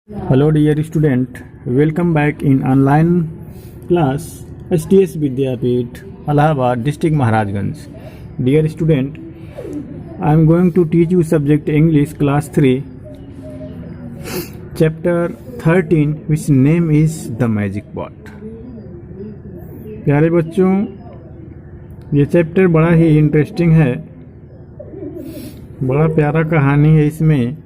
Hello dear student, welcome back in online class STS Vidyapeeth, Allahabad district Maharajganj. Dear student, I am going to teach you subject English class 3 chapter 13 which name is the magic pot. प्यारे बच्चों, ये chapter बड़ा ही interesting है, बड़ा प्यारा कहानी है इसमें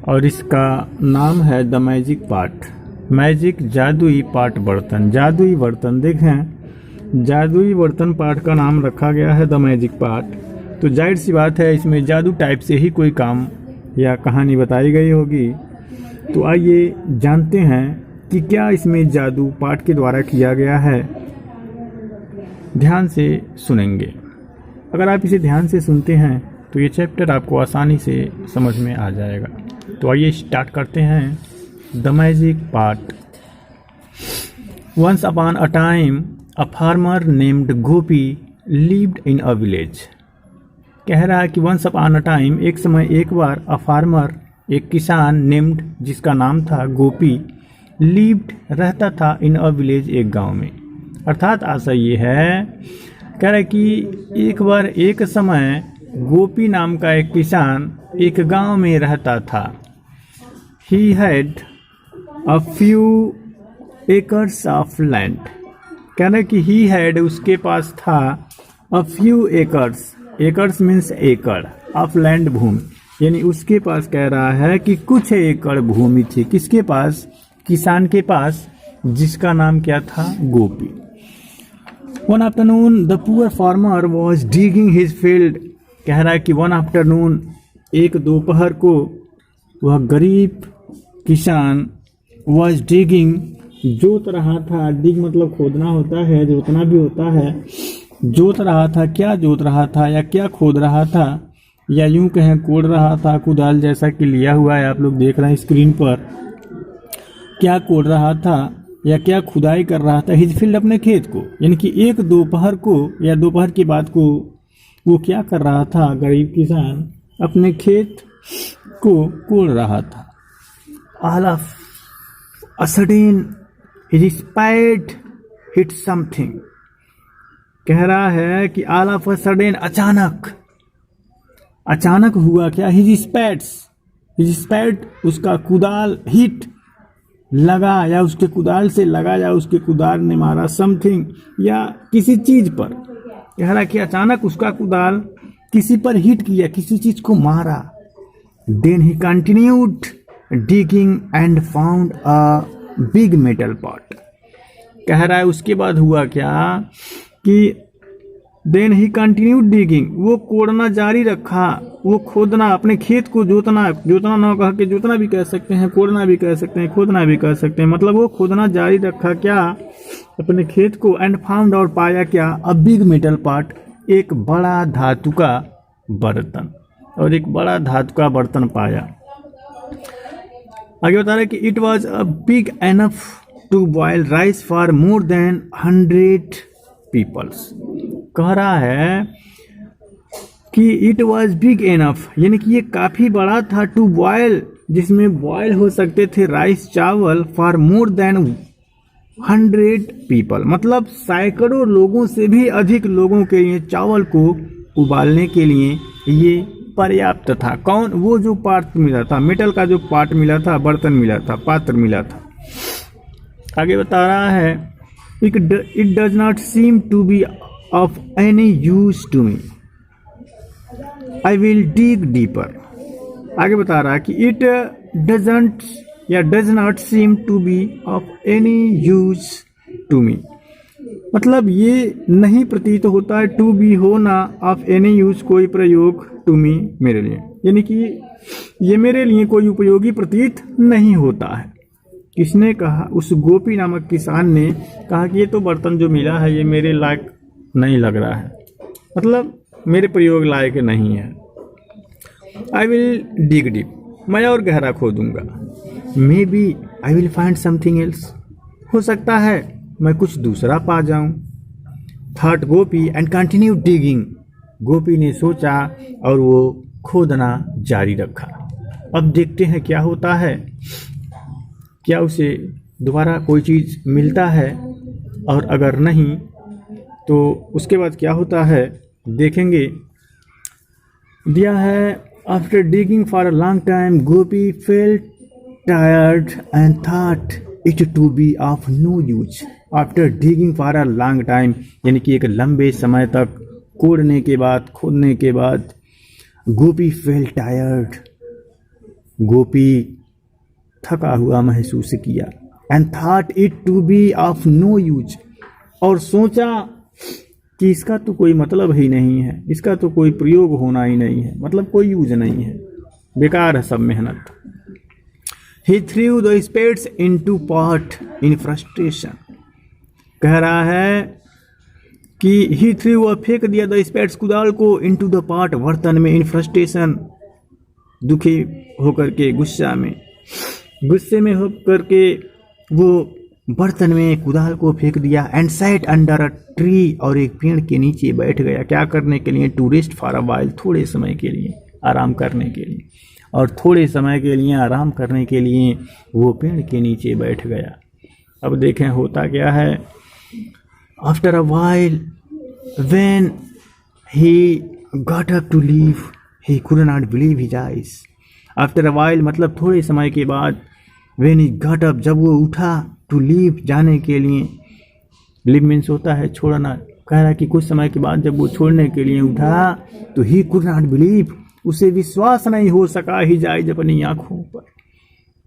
और इसका नाम है द मैजिक पार्ट। मैजिक जादुई पार्ट बर्तन, जादुई बर्तन। देखें, जादुई बर्तन पार्ट का नाम रखा गया है द मैजिक पार्ट, तो जाहिर सी बात है इसमें जादू टाइप से ही कोई काम या कहानी बताई गई होगी। तो आइए जानते हैं कि क्या इसमें जादू पार्ट के द्वारा किया गया है। ध्यान से सुनेंगे। अगर आप इसे ध्यान से सुनते हैं तो ये चैप्टर आपको आसानी से समझ में आ जाएगा। तो आइए स्टार्ट करते हैं the magic part. Once upon a time a farmer named Gopi lived in a village. कह रहा है कि वंस अपॉन अ टाइम, एक समय एक बार, अ फार्मर एक किसान, नेम्ड जिसका नाम था गोपी, लिव्ड रहता था, इन अ विलेज एक गांव में। अर्थात आशा ये है, कह रहा है कि एक बार एक समय गोपी नाम का एक किसान एक गांव में रहता था। He had a few acres of land। कहना कि he had, उसके पास था, a few acres, acres means एकड़, of land भूमि, यानी उसके पास कह रहा है कि कुछ एकड़ भूमि थी। किसके पास? किसान के पास, जिसका नाम क्या था? गोपी। One afternoon the poor farmer was digging his field। कह रहा है कि वन आफ्टरनून, एक दोपहर को, वह गरीब किसान was digging, जोत रहा था। डिग मतलब खोदना होता है, जोतना भी होता है। जोत रहा था, क्या जोत रहा था या क्या खोद रहा था, या यूं कहें कोड़ रहा था। कुदाल जैसा कि लिया हुआ है, आप लोग देख रहे हैं स्क्रीन पर। क्या कोड़ रहा था या क्या खुदाई कर रहा था? हिज फील्ड, अपने खेत को, यानी कि एक दोपहर को या दोपहर की बात को वो क्या कर रहा था? गरीब किसान अपने खेत को कोड़ रहा था। All of a sudden his spade hit something। कह रहा है कि all of a sudden, अचानक, अचानक हुआ क्या? his spade, उसका कुदाल, hit, लगा, या उसके कुदाल से लगा, या उसके कुदाल ने मारा, समथिंग, या किसी चीज पर। कह रहा कि अचानक उसका कुदाल किसी पर हिट किया, किसी चीज को मारा। Then he continued digging and found a big metal pot। कह रहा है उसके बाद हुआ क्या कि then he continued digging, वो कोड़ना जारी रखा, वो खोदना, अपने खेत को जोतना, जोतना ना कह के जोतना भी कह सकते हैं, कोड़ना भी कह सकते हैं, खोदना भी कह सकते हैं, मतलब वो खोदना जारी रखा, क्या? अपने खेत को। एंड फाउंड, और पाया क्या? अ बिग मेटल पॉट, एक बड़ा धातु का बर्तन, और एक बड़ा धातु का बर्तन पाया। आगे बता रहे कि it was a big enough to boil rice for more than 100 peoples. कह रहा है कि इट वॉज बिग एनफ, यानी कि ये काफी बड़ा था, टू बॉयल, जिसमें बॉयल हो सकते थे राइस, चावल, फॉर मोर देन 100 पीपल, मतलब सैकड़ों लोगों से भी अधिक लोगों के लिए चावल को उबालने के लिए ये पर्याप्त था। कौन? वो जो पार्ट मिला था, मेटल का जो पार्ट मिला था, बर्तन मिला था, पात्र मिला था। आगे बता रहा है it does not seem to be of any use to me, I will dig deeper. आगे बता रहा है कि इट डजंट या does not seem to be of any use to me, मतलब ये नहीं प्रतीत होता है, टू बी होना, ऑफ एनी यूज, कोई प्रयोग, टू मी, मेरे लिए, यानी कि ये मेरे लिए कोई उपयोगी प्रतीत नहीं होता है। किसने कहा? उस गोपी नामक किसान ने कहा कि ये तो बर्तन जो मिला है ये मेरे लायक नहीं लग रहा है, मतलब मेरे प्रयोग लायक नहीं है। आई विल डिग डीप, मैं और गहरा खोदूंगा। May be I will find something else, हो सकता है मैं कुछ दूसरा पा जाऊं। Thought Gopi and continue digging, Gopi ने सोचा और वो खोदना जारी रखा। अब देखते हैं क्या होता है। क्या उसे दोबारा कोई चीज़ मिलता है, और अगर नहीं तो उसके बाद क्या होता है देखेंगे। दिया है, after digging for a long time Gopi felt tired and thought it to be of no use. After digging for a long time यानी कि एक लंबे समय तक खोदने के बाद गोपी फेल्ट टायर्ड, गोपी थका हुआ महसूस किया, and thought it to be of no use, और सोचा कि इसका तो कोई मतलब ही नहीं है, इसका तो कोई प्रयोग होना ही नहीं है, मतलब कोई यूज नहीं है, बेकार है सब मेहनत। He threw the spades into pot in frustration। कह रहा है कि he threw फेंक दिया the spades कुदाल को into the pot बर्तन में, in frustration दुखी होकर के, गुस्से में होकर के वो बर्तन में कुदाल को फेंक दिया, and sat under a tree और एक पेड़ के नीचे बैठ गया। क्या करने के लिए? to rest for a while, थोड़े समय के लिए आराम करने के लिए, और थोड़े समय के लिए आराम करने के लिए वो पेड़ के नीचे बैठ गया। अब देखें होता क्या है। After a while when he got up to leave he could not believe his eyes. After a while मतलब थोड़े समय के बाद, व्हेन ही गॉट अप जब वो उठा, टू लीव जाने के लिए, लिव मीन्स होता है छोड़ना। कह रहा है कि कुछ समय के बाद जब वो छोड़ने के लिए उठा तो ही कुड नॉट बिलीव, उसे विश्वास नहीं हो सका, ही जायज अपनी आंखों पर,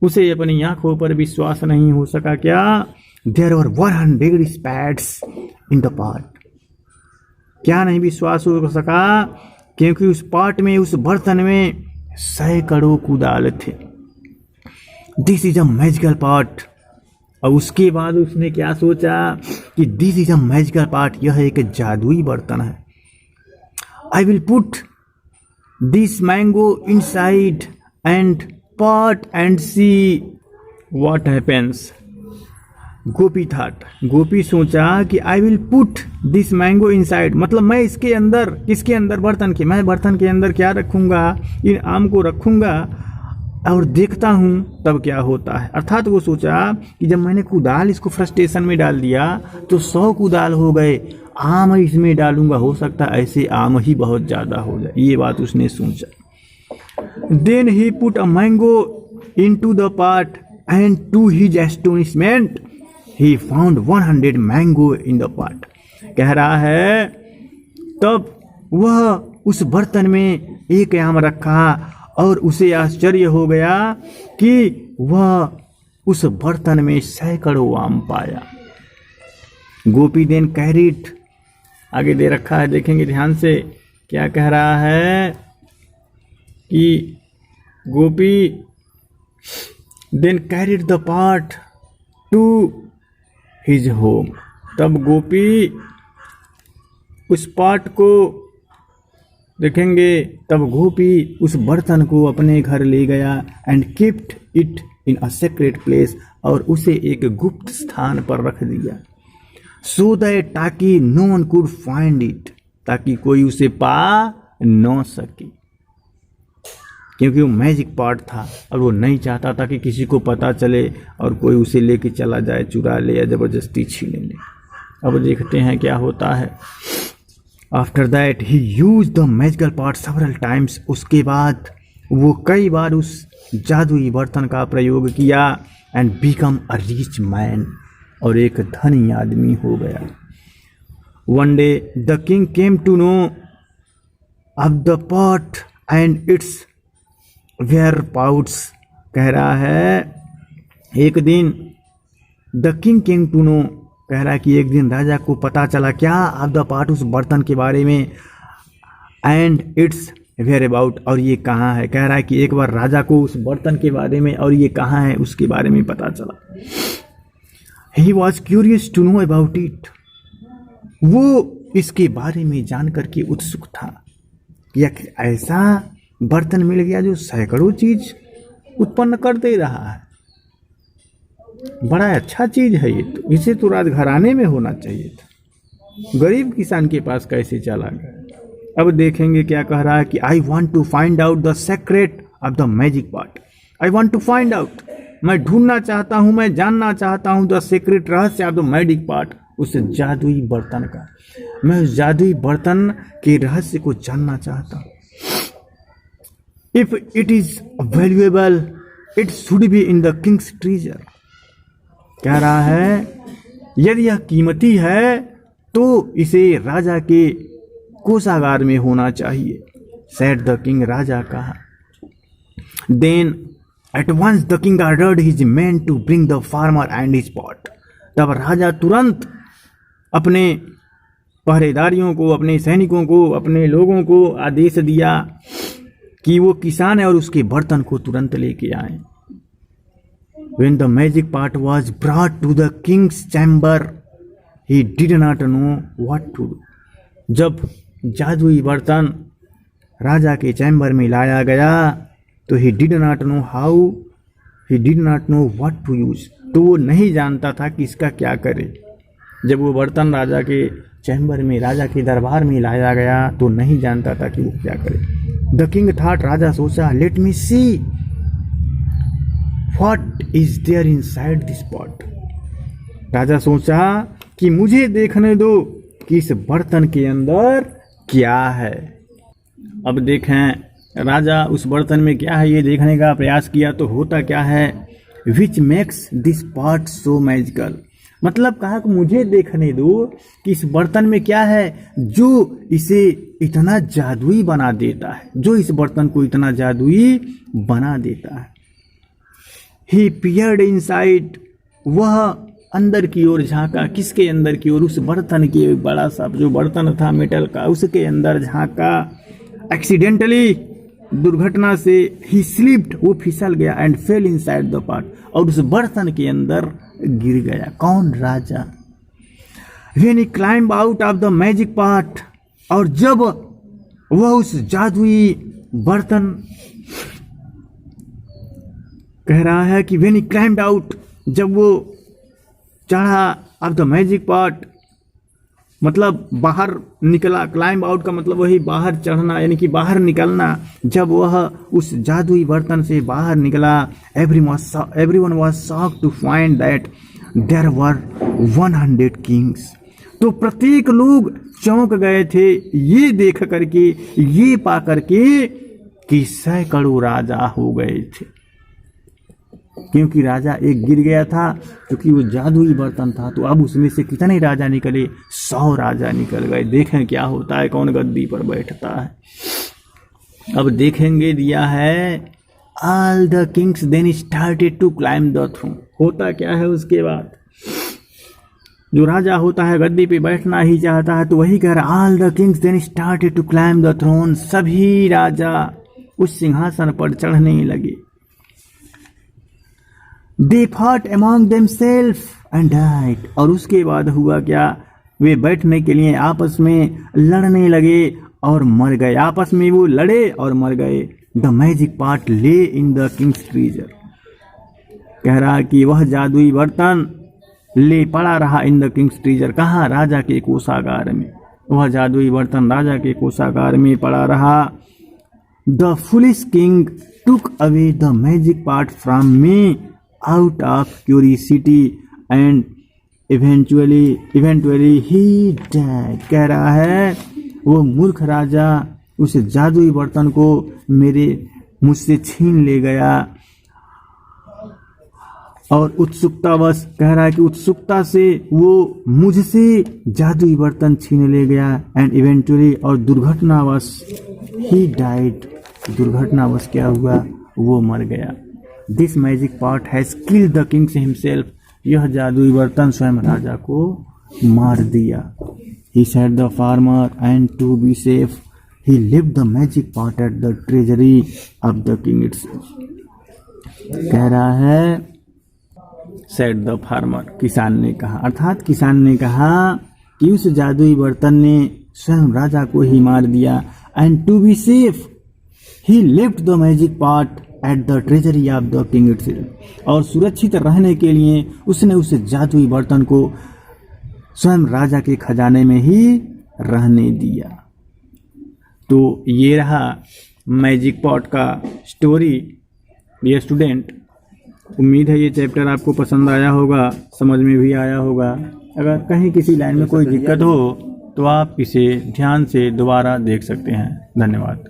उसे अपनी आंखों पर विश्वास नहीं हो सका। क्या? There were 100 spades in the pot. क्या नहीं विश्वास हो सका? क्योंकि उस पॉट में, उस बर्तन में सैकड़ों कुदाल थे। This is a magical pot. और उसके बाद उसने क्या सोचा कि this is a magical pot, यह एक जादुई बर्तन है। I will put this mango inside and pot and see what happens। Gopi thought, Gopi सोचा कि I will put this mango inside, मतलब मैं इसके अंदर, किसके अंदर? बर्तन के। मैं बर्तन के अंदर क्या रखूंगा? इन आम को रखूंगा और देखता हूँ तब क्या होता है। अर्थात वो सोचा कि जब मैंने कुदाल इसको फ्रस्ट्रेशन में डाल दिया तो 100 कुदाल हो गए, आम इसमें डालूंगा, हो सकता है ऐसे आम ही बहुत ज़्यादा हो जाए, ये बात उसने सोचा। Then he put a mango into the pot and to his astonishment he found 100 mango in the pot. कह रहा है तब वह उस बर्तन में एक आम रखा और उसे आश्चर्य हो गया कि वह उस बर्तन में सैकड़ों आम पाया। गोपी देन कैरिड, आगे दे रखा है, देखेंगे ध्यान से क्या कह रहा है कि Gopi then carried the pot to his home. तब गोपी उस पॉट को, देखेंगे तब गोपी उस बर्तन को अपने घर ले गया, and kept it in a secret place, और उसे एक गुप्त स्थान पर रख दिया। सो दैट, ताकि no one could find it, ताकि कोई उसे पा न सके, क्योंकि वो मैजिक पॉट था और वो नहीं चाहता था कि किसी को पता चले और कोई उसे लेके चला जाए, चुरा ले या जबरदस्ती छीन ले। अब देखते हैं क्या होता है। After that he use the magical pot several times. उसके बाद वो कई बार उस जादुई बर्तन का प्रयोग किया, and become a rich man, और एक धनी आदमी हो गया। One day the king came to know of the pot and its whereabouts. कह रहा है एक दिन the king came to know, कह रहा है कि एक दिन राजा को पता चला क्या? ऑफ द पॉट, उस बर्तन के बारे में, एंड इट्स वेयर अबाउट, और ये कहाँ है। कह रहा है कि एक बार राजा को उस बर्तन के बारे में और ये कहाँ है उसके बारे में पता चला। He was curious to know about it. वो इसके बारे में जान करके उत्सुक था कि ऐसा बर्तन मिल गया जो सैकड़ों चीज उत्पन्न कर दे रहा है, बड़ा अच्छा चीज है ये, तो इसे तो राजघराने में होना चाहिए था, गरीब किसान के पास कैसे चला गया। अब देखेंगे क्या कह रहा है कि I want to find out the secret of the magic pot. I want to find out, मैं ढूंढना चाहता हूं, मैं जानना चाहता हूं द सीक्रेट रहस्य ऑफ द मैजिक पॉट, उस जादुई बर्तन का। मैं उस जादुई बर्तन के रहस्य को जानना चाहता हूं। If it is valuable it should be in the Kings treasure. कह रहा है यदि यह कीमती है तो इसे राजा के कोषागार में होना चाहिए। सेड द किंग, राजा कहा। Then at once the king ordered his man to bring the farmer and his pot. तब राजा तुरंत अपने पहरेदारियों को, अपने सैनिकों को, अपने लोगों को आदेश दिया कि वो किसान है और उसके बर्तन को तुरंत लेके आए। When the magic pot was brought to the king's chamber, he did not know what to do. जब जादुई बर्तन राजा के चैम्बर में लाया गया तो he did not know what to use. तो वो नहीं जानता था कि इसका क्या करे। जब वो बर्तन राजा के चैम्बर में, राजा के दरबार में लाया गया तो नहीं जानता था कि वो क्या करे। द किंग थॉट, राजा सोचा, let me see what is there inside this pot. राजा सोचा कि मुझे देखने दो कि इस बर्तन के अंदर क्या है। अब देखें राजा उस बर्तन में क्या है ये देखने का प्रयास किया तो होता क्या है, which makes this pot so magical. मतलब कहा कि मुझे देखने दो कि इस बर्तन में क्या है जो इसे इतना जादुई बना देता है, जो इस बर्तन को इतना जादुई बना देता है। ही पियर्ड इनसाइड, वह अंदर की ओर झांका। किसके अंदर की ओर? उस बर्तन के, बड़ा सा जो बर्तन था मेटल का, उसके अंदर झांका। एक्सीडेंटली, दुर्घटना से, ही स्लिप्ड, वो फिसल गया and fail inside the pot, और उस बर्तन के अंदर गिर गया। कौन? राजा। When he climbed out of the magic pot, और जब वह उस जादुई बर्तन, कह रहा है कि when he climbed out, जब वो चढ़ा of the magic pot, मतलब बाहर निकला। क्लाइंब आउट का मतलब वही बाहर चढ़ना, यानी कि बाहर निकलना। जब वह उस जादुई बर्तन से बाहर निकला, everyone was shocked to find that there were 100 kings। तो प्रत्येक लोग चौंक गए थे ये देख करके, ये पा करके कि सैकड़ों राजा हो गए थे। क्योंकि राजा एक गिर गया था, क्योंकि वो जादुई बर्तन था। तो अब उसमें से कितने राजा निकले? 100 राजा निकल गए। देखें क्या होता है, कौन गद्दी पर बैठता है। अब देखेंगे, दिया है all the kings then started to climb the throne. होता क्या है उसके बाद? जो राजा होता है गद्दी पे बैठना ही चाहता है, तो वही कह रहा, all the kings then started to climb the throne. सभी राजा उस सिंहासन पर चढ़ने लगे। They fought among themselves and died। और उसके बाद हुआ क्या? वे बैठने के लिए आपस में लड़ने लगे और मर गए। आपस में वो लड़े और मर गए। द मैजिक पॉट ले इन द किंग्स ट्रेजर। कह रहा कि वह जादुई बर्तन ले पड़ा रहा इन द किंग्स ट्रेजर। कहाँ? राजा के कोषागार में। वह जादुई बर्तन राजा के कोषागार में पड़ा रहा। The foolish king took away the magic pot from me out of curiosity and eventually he died। कह रहा है वो मूर्ख राजा उस जादुई बर्तन को मुझसे छीन ले गया, और उत्सुकतावश, कह रहा है कि उत्सुकता से वो मुझसे जादुई बर्तन छीन ले गया। एंड इवेंचुअली, और दुर्घटनावश, ही डाइड, दुर्घटनावश क्या हुआ? वो मर गया। This magic pot has killed the kings himself. यह जादुई बर्तन स्वयं राजा को मार दिया। He said the farmer and to be safe he left the magic pot at the treasury of the king itself. कह रहा है सेड द फार्मर, किसान ने कहा, अर्थात किसान ने कहा कि उस जादुई बर्तन ने स्वयं राजा को ही मार दिया। And to be safe he left the magic pot at the treasury of the king itself. और सुरक्षित रहने के लिए उसने उस जादुई बर्तन को स्वयं राजा के खजाने में ही रहने दिया। तो ये रहा मैजिक पॉट का स्टोरी। डियर स्टूडेंट, उम्मीद है ये चैप्टर आपको पसंद आया होगा, समझ में भी आया होगा। अगर कहीं किसी लाइन में कोई दिक्कत हो तो आप इसे ध्यान से दोबारा देख सकते हैं। धन्यवाद।